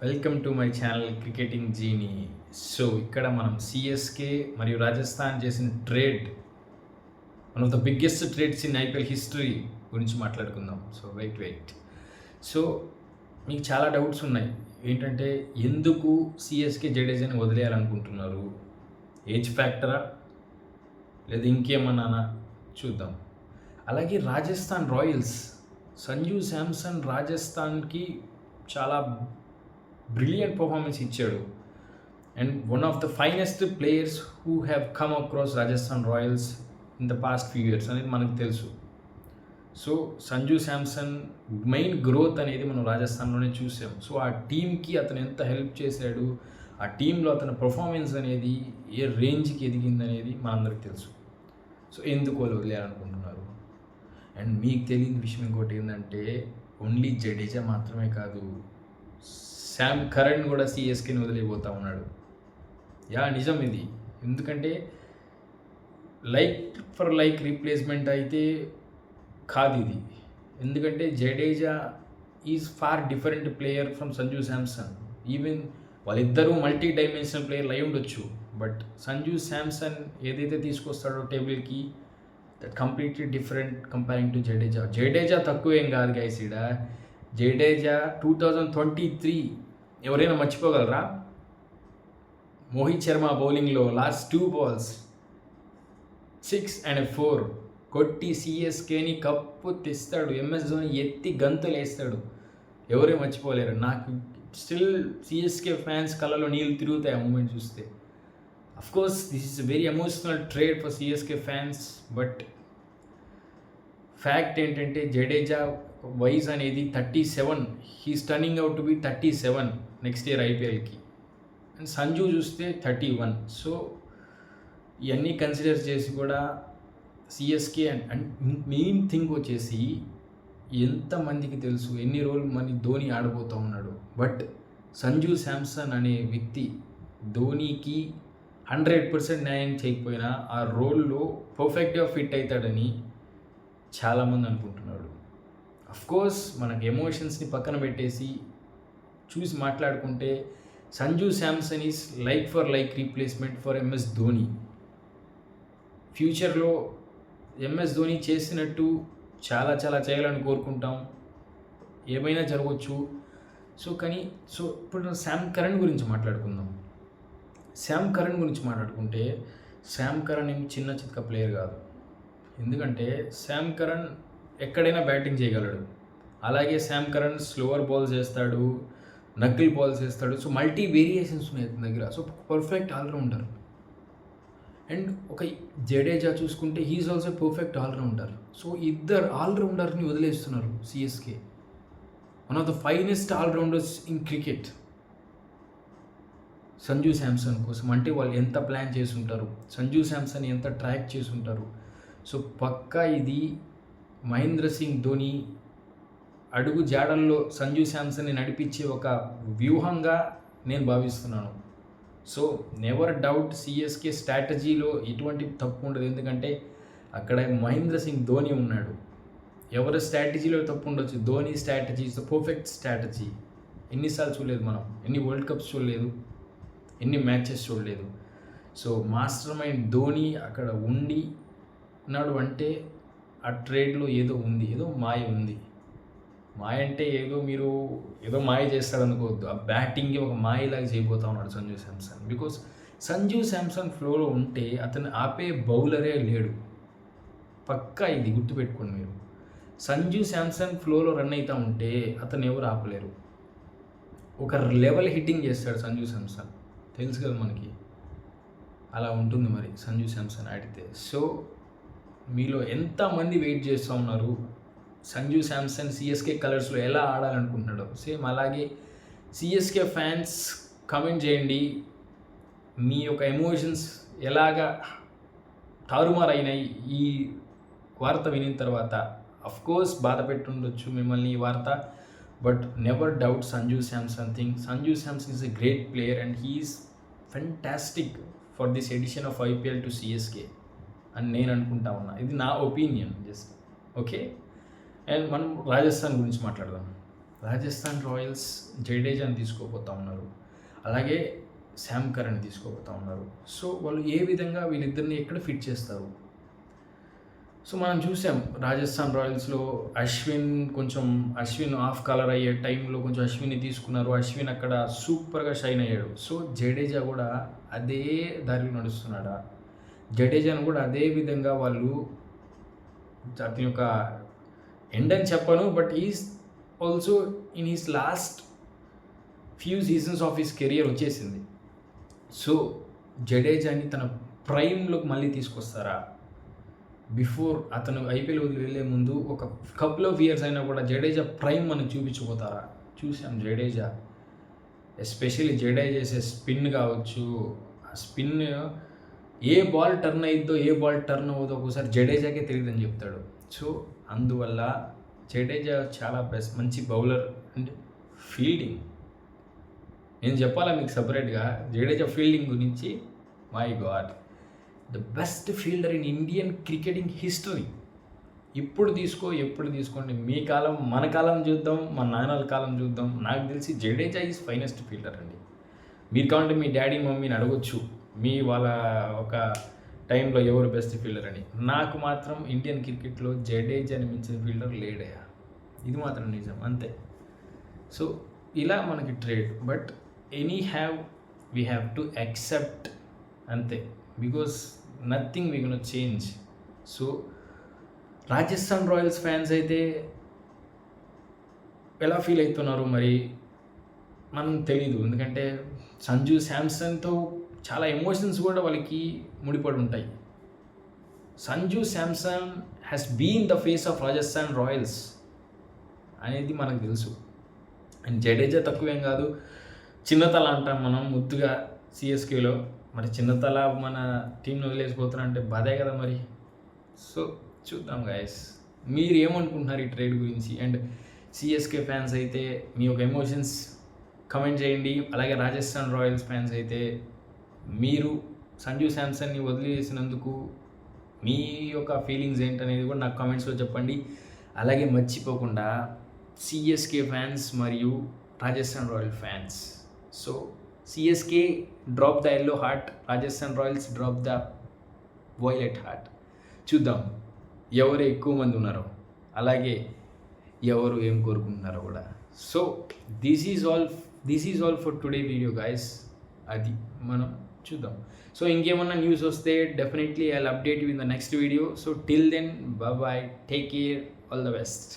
Welcome to my channel cricketing genie. So ఇక్కడ మనం CSK మరియు రాజస్థాన్ చేసిన trade, one of the biggest trades in IPL history గురించి మాట్లాడుకుందాం. So wait. సో మీకు చాలా డౌట్స్ ఉన్నాయి. ఏంటంటే ఎందుకు సిఎస్కే జడేజాని వదిలేయాలనుకుంటున్నారు? ఏజ్ ఫ్యాక్టరా లేదా ఇంకేమన్నానా చూద్దాం. అలాగే రాజస్థాన్ రాయల్స్, సంజు శాంసన్ రాజస్థాన్కి చాలా బ్రిలియంట్ పర్ఫార్మెన్స్ ఇచ్చాడు. And one of the finest players who have come across Rajasthan Royals in the past few years అనేది మనకు తెలుసు. So Sanju Samson main growth అనేది మనం రాజస్థాన్లోనే చూసాం. సో ఆ టీంకి అతను ఎంత హెల్ప్ చేశాడు, ఆ టీంలో అతని పర్ఫార్మెన్స్ అనేది ఏ రేంజ్కి ఎదిగింది అనేది మనందరికి తెలుసు. సో ఎందుకు వాళ్ళు వదిలేయాలనుకుంటున్నారు? అండ్ మీకు తెలియని విషయం ఇంకోటి ఏంటంటే ఓన్లీ జడేజా మాత్రమే కాదు, శామ్ కరణ్ కూడా సిఎస్కేని వదిలిపోతూ ఉన్నాడు. నిజం ఇది. ఎందుకంటే లైక్ ఫర్ లైక్ రీప్లేస్మెంట్ అయితే కాదు ఇది. ఎందుకంటే Jadeja is far different player from Sanju Samson. Even వాళ్ళిద్దరూ మల్టీ డైమెన్షనల్ ప్లేయర్లు అయి ఉండొచ్చు, బట్ సంజు శాంసన్ ఏదైతే తీసుకొస్తాడో టేబుల్కి, that completely different comparing to Jadeja. Jadeja తక్కువేం కాదు గైస్. జడేజా 2023 ఎవరైనా మర్చిపోగలరా? మోహిత్ శర్మ బౌలింగ్లో లాస్ట్ 2 balls 6 and 4 కొట్టి సిఎస్కేని కప్పు తెస్తాడు. ఎంఎస్ ధోని ఎత్తి గంతులు వేస్తాడు. ఎవరే మర్చిపోలేరు. నాకు స్టిల్ సిఎస్కే ఫ్యాన్స్ కళ్ళలో నీళ్ళు తిరుగుతాయి ఆ మూమెంట్ చూస్తే. Of course this is very emotional trade for CSK fans, but fact ఏంటంటే జడేజా వయసు అనేది 37. He's turning out to be 37 next year ఐపీఎల్కి. అండ్ సంజు చూస్తే 31. సో ఇవన్నీ కన్సిడర్ చేసి కూడా సిఎస్కే అండ్ మెయిన్ థింగ్ వచ్చేసి ఎంతమందికి తెలుసు ఎన్ని రోజులు మన ధోని ఆడబోతూ ఉన్నాడు. బట్ సంజు శాంసన్ అనే వ్యక్తి ధోనికి 100% న్యాయం చేయకపోయినా ఆ రోల్లో పర్ఫెక్ట్గా ఫిట్ అవుతాడని చాలామంది అనుకుంటున్నాడు. అఫ్కోర్స్ మనకు ఎమోషన్స్ని పక్కన పెట్టేసి చూసి మాట్లాడుకుంటే Sanju Samson is like for like replacement for MS Dhoni. ఫ్యూచర్లో ఎంఎస్ ధోని చేసినట్టు చాలా చేయాలని కోరుకుంటాం. ఏమైనా జరగవచ్చు. సో ఇప్పుడు శామ్ కరణ్ గురించి మాట్లాడుకుందాం. శామ్ కరణ్ గురించి మాట్లాడుకుంటే శామ్ కరణ్ ఏం చిన్న చితక ప్లేయర్ కాదు. ఎందుకంటే శామ్ కరణ్ ఎక్కడైనా బ్యాటింగ్ చేయగలడు. అలాగే శామ్ కరణ్ స్లోవర్ బాల్స్ వేస్తాడు, నకిల్ బాల్స్ వేస్తాడు. సో మల్టీ వేరియేషన్స్ ఉన్నాయి అతని దగ్గర. So perfect allrounder. అండ్ ఒక జడేజా చూసుకుంటే he's also perfect allrounder. So ఇద్దరు ఆల్రౌండర్ని వదిలేస్తున్నారు CSK. One of the finest allrounders in cricket Sanju Samson కోసం. అంటే వాళ్ళు ఎంత ప్లాన్ చేసి ఉంటారు, సంజు శాంసన్ ఎంత ట్రాక్ చేసి ఉంటారు. సో పక్కా ఇది మహేంద్ర సింగ్ ధోని అడుగు జాడల్లో సంజు శాంసన్ని నడిపించే ఒక వ్యూహంగా నేను భావిస్తున్నాను. సో నెవర్ డౌట్ సిఎస్కే స్ట్రాటజీలో ఎటువంటి తప్పు ఉండదు. ఎందుకంటే అక్కడ మహేంద్ర సింగ్ ధోని ఉన్నాడు. ఎవరి స్ట్రాటజీలో తప్పు ఉండొచ్చు, Dhoni strategy is the perfect strategy. ఎన్నిసార్లు చూడలేదు మనం, ఎన్ని వరల్డ్ కప్స్ చూడలేదు, ఎన్ని మ్యాచెస్ చూడలేదు. సో మాస్టర్ మైండ్ ధోని అక్కడ ఉన్నాడు అంటే ఆ ట్రేడ్లో ఏదో ఉంది, ఏదో మాయ ఉంది. మాయ అంటే మీరు ఏదో మాయ చేస్తారనుకోవద్దు. ఆ బ్యాటింగ్కి ఒక మాయలాగా చేయబోతా ఉన్నాడు సంజు శాంసన్. బికాస్ సంజు శాంసన్ ఫ్లోలో ఉంటే అతను ఆపే బౌలరే లేడు. పక్కా ఇది గుర్తుపెట్టుకోండి మీరు. సంజు శాంసన్ ఫ్లోలో రన్ అవుతూ ఉంటే అతను ఎవరు ఆపలేరు. ఒక లెవెల్ హిట్టింగ్ చేస్తాడు సంజు శాంసన్, తెలుసు కదా మనకి. అలా ఉంటుంది మరి సంజు శాంసన్ ఆడితే. సో మీలో ఎంతమంది వెయిట్ చేస్తూ ఉన్నారు సంజు శాంసన్ సిఎస్కే కలర్స్లో ఎలా ఆడాలనుకుంటున్నాడో? సేమ్ అలాగే సిఎస్కే ఫ్యాన్స్ కామెంట్ చేయండి. మీ యొక్క ఎమోషన్స్ ఎలాగా తారుమారైనాయి ఈ వార్త వినిన తర్వాత? అఫ్కోర్స్ బాధ పెట్టుండొచ్చు మిమ్మల్ని ఈ వార్త, but never doubt Sanju Samson thing. Sanju Samson is a great player and he's fantastic for this edition of IPL to CSK అని నేను అనుకుంటా ఉన్నా. ఇది నా ఒపీనియన్ జస్ట్. ఓకే. అండ్ మనం రాజస్థాన్ గురించి మాట్లాడదాం. రాజస్థాన్ రాయల్స్ జడేజాని తీసుకోపోతా ఉన్నారు, అలాగే శామ్ కరణ్ తీసుకోపోతా ఉన్నారు. సో వాళ్ళు ఏ విధంగా వీళ్ళిద్దరిని ఎక్కడ ఫిట్ చేస్తారు? సో మనం చూసాం రాజస్థాన్ రాయల్స్లో అశ్విన్ ఆఫ్ కలర్ అయ్యే టైంలో కొంచెం అశ్విన్ని తీసుకున్నారు. అశ్విన్ అక్కడ సూపర్గా షైన్ అయ్యాడు. సో జడేజా కూడా అదే దారిలో నడుస్తున్నాడా? జడేజాను కూడా అదే విధంగా వాళ్ళు అతని యొక్క ఎండ్ అని చెప్పను, but is also in his last few seasons of his career వచ్చేసింది. సో జడేజాని తన ప్రైమ్లోకి మళ్ళీ తీసుకొస్తారా? బిఫోర్ అతను ఐపీఎల్ వదిలి వెళ్ళే ముందు ఒక కపుల్ ఆఫ్ ఇయర్స్ అయినా కూడా జడేజా ప్రైమ్ మనకు చూపించబోతారా? చూసాం జడేజా, ఎస్పెషల్లీ జడేజా చేసే స్పిన్ కావచ్చు, ఆ స్పిన్ ఏ బాల్ టర్న్ అయిద్దో ఏ బాల్ టర్న్ అవ్వదో ఒకసారి జడేజాకే తెలియదని చెప్తాడు. సో అందువల్ల జడేజా చాలా మంచి బౌలర్ అండ్ ఫీల్డింగ్. నేను చెప్పాలా మీకు సపరేట్గా జడేజా ఫీల్డింగ్ గురించి? My God, the best fielder in Indian cricketing history. ఎప్పుడు తీసుకోండి, మీ కాలం మన కాలం చూద్దాం, మన నాన్నల కాలం చూద్దాం. నాకు తెలిసి జడేజా ఈజ్ ఫైనెస్ట్ ఫీల్డర్ అండి. మీరు కావాలంటే మీ డాడీ మమ్మీని అడగొచ్చు, వాళ్ళ ఒక టైంలో ఎవరు బెస్ట్ ఫీల్డర్ అని. నాకు మాత్రం ఇండియన్ క్రికెట్లో జడేజాని మించిన ఫీల్డర్ లేడయ్యా, ఇది మాత్రం నిజం, అంతే. సో ఇలా మనకి trade, but we have to accept అంతే, because nothing we gonna change. So Rajasthan Royals fans అయితే ఎలా ఫీల్ అవుతున్నారు మరి మనం తెలీదు, ఎందుకంటే సంజు శాంసన్తో చాలా ఎమోషన్స్ కూడా వాళ్ళకి ముడిపడి ఉంటాయి. Sanju Samson has been the face of Rajasthan Royals అనేది మనకు తెలుసు. అండ్ జడేజా తక్కువేం కాదు, చిన్నతల అంటాం మనం ముద్దుగా సిఎస్కేలో. మరి చిన్నతల మన టీంను వదిలేసిపోతున్నా అంటే బాధే కదా మరి. సో చూద్దాం గైస్, మీరు ఏమనుకుంటున్నారు ఈ ట్రేడ్ గురించి? అండ్ సిఎస్కే ఫ్యాన్స్ అయితే మీ యొక్క ఎమోషన్స్ కమెంట్ చేయండి. అలాగే రాజస్థాన్ రాయల్స్ ఫ్యాన్స్ అయితే మీరు సంజు శాంసన్ని వదిలేసినందుకు మీ యొక్క ఫీలింగ్స్ ఏంటనేది కూడా నాకు కామెంట్స్లో చెప్పండి. అలాగే మర్చిపోకుండా సిఎస్కే ఫ్యాన్స్ మరియు Rajasthan royal fans, so CSK drop the yellow heart, Rajasthan Royals drop the violet heart. చూద్దాం ఎవరు ఎక్కువ మంది ఉన్నారో, అలాగే ఎవరు ఏం కోరుకుంటున్నారో కూడా. So this is all for today video guys. అది మనం చూద్దాం. సో ఇంకేమన్నా న్యూస్ వస్తే definitely I will update you in the next video. So till then, bye, take care, all the best.